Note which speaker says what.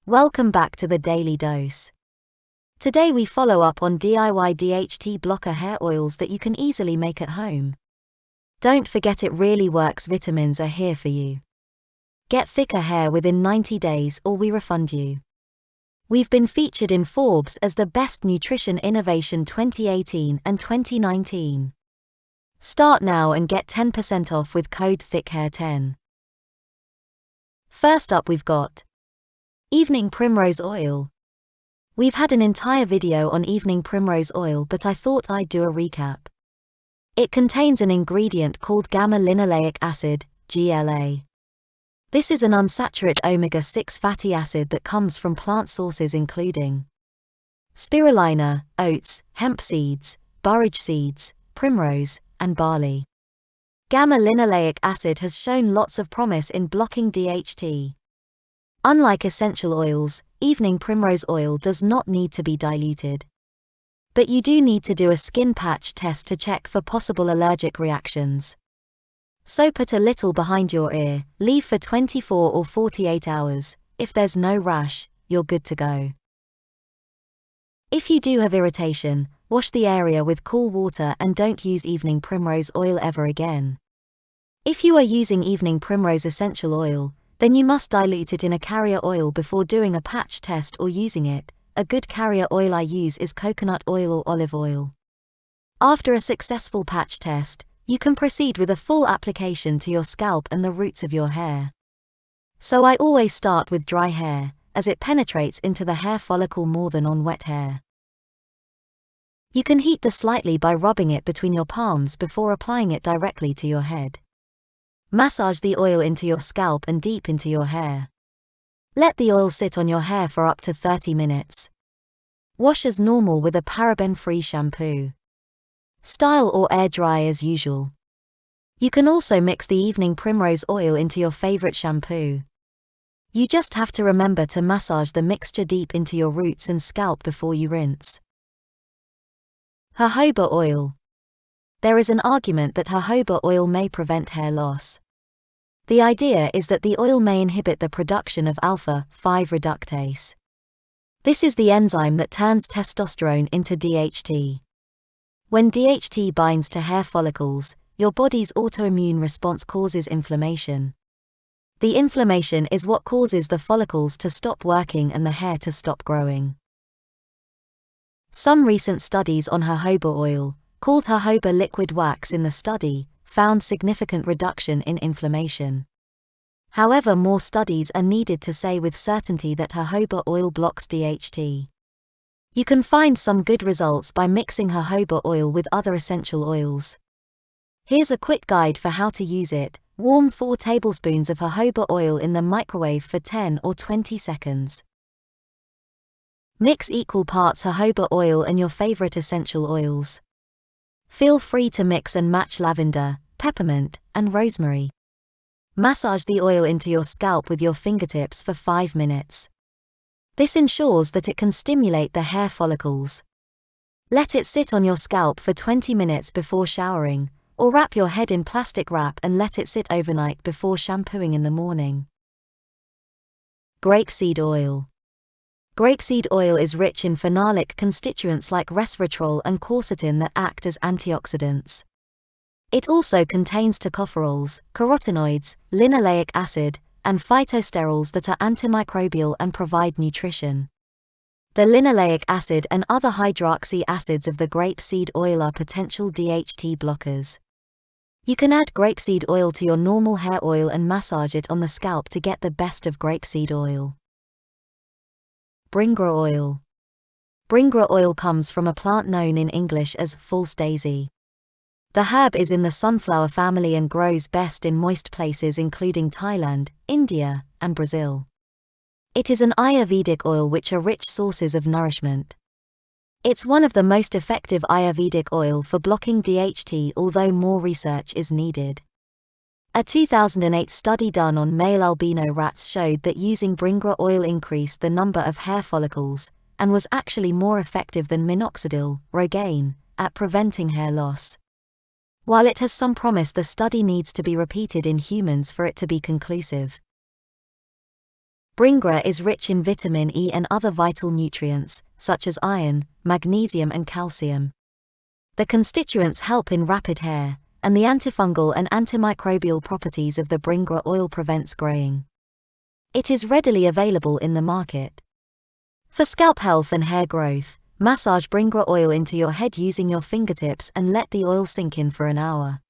Speaker 1: Welcome back to the Daily Dose. Today we follow up on DIY DHT blocker hair oils that you can easily make at home. Don't forget, it really works. Vitamins are here for you. Get thicker hair within 90 days or we refund you. We've been featured in Forbes as the Best Nutrition Innovation 2018 and 2019. Start now and get 10% off with code THICKHAIR10. First up, we've got Evening Primrose Oil. We've had an entire video on Evening Primrose Oil, but I thought I'd do a recap. It contains an ingredient called gamma-linolenic acid, GLA. This is an unsaturated omega-6 fatty acid that comes from plant sources including spirulina, oats, hemp seeds, borage seeds, primrose, and barley. Gamma-linolenic acid has shown lots of promise in blocking DHT. Unlike essential oils, Evening Primrose Oil does not need to be diluted. But you do need to do a skin patch test to check for possible allergic reactions. So put a little behind your ear, leave for 24 or 48 hours. If there's no rash, you're good to go. If you do have irritation, wash the area with cool water and don't use Evening Primrose Oil ever again. If you are using Evening Primrose Essential Oil, then you must dilute it in a carrier oil before doing a patch test or using it. A good carrier oil I use is coconut oil or olive oil. After a successful patch test, you can proceed with a full application to your scalp and the roots of your hair. So I always start with dry hair, as it penetrates into the hair follicle more than on wet hair. You can heat this slightly by rubbing it between your palms before applying it directly to your head. Massage the oil into your scalp and deep into your hair. Let the oil sit on your hair for up to 30 minutes. Wash as normal with a paraben-free shampoo. Style or air dry as usual. You can also mix the Evening Primrose Oil into your favorite shampoo. You just have to remember to massage the mixture deep into your roots and scalp before you rinse. Jojoba Oil. There is an argument that jojoba oil may prevent hair loss. The idea is that the oil may inhibit the production of alpha-5 reductase. This is the enzyme that turns testosterone into DHT. When DHT binds to hair follicles, your body's autoimmune response causes inflammation. The inflammation is what causes the follicles to stop working and the hair to stop growing. Some recent studies on jojoba oil, called jojoba liquid wax in the study, found significant reduction in inflammation. However, more studies are needed to say with certainty that jojoba oil blocks DHT. You can find some good results by mixing jojoba oil with other essential oils. Here's a quick guide for how to use it. Warm 4 tablespoons of jojoba oil in the microwave for 10 or 20 seconds. Mix equal parts jojoba oil and your favorite essential oils. Feel free to mix and match lavender, peppermint, and rosemary. Massage the oil into your scalp with your fingertips for 5 minutes. This ensures that it can stimulate the hair follicles. Let it sit on your scalp for 20 minutes before showering, or wrap your head in plastic wrap and let it sit overnight before shampooing in the morning. Grape Seed Oil. Grape seed oil is rich in phenolic constituents like resveratrol and quercetin that act as antioxidants. It also contains tocopherols, carotenoids, linoleic acid, and phytosterols that are antimicrobial and provide nutrition. The linoleic acid and other hydroxy acids of the grape seed oil are potential DHT blockers. You can add grapeseed oil to your normal hair oil and massage it on the scalp to get the best of grapeseed oil. Bringra Oil. Bringra oil comes from a plant known in English as false daisy. The herb is in the sunflower family and grows best in moist places including Thailand, India, and Brazil. It is an Ayurvedic oil which are rich sources of nourishment. It's one of the most effective Ayurvedic oil for blocking DHT, although more research is needed. A 2008 study done on male albino rats showed that using Bringra oil increased the number of hair follicles, and was actually more effective than Minoxidil, Rogaine, at preventing hair loss. While it has some promise, the study needs to be repeated in humans for it to be conclusive. Bringra is rich in vitamin E and other vital nutrients, such as iron, magnesium and calcium. The constituents help in rapid hair, and the antifungal and antimicrobial properties of the Bringra oil prevents graying. It is readily available in the market. For scalp health and hair growth, massage Bringra oil into your head using your fingertips and let the oil sink in for an hour.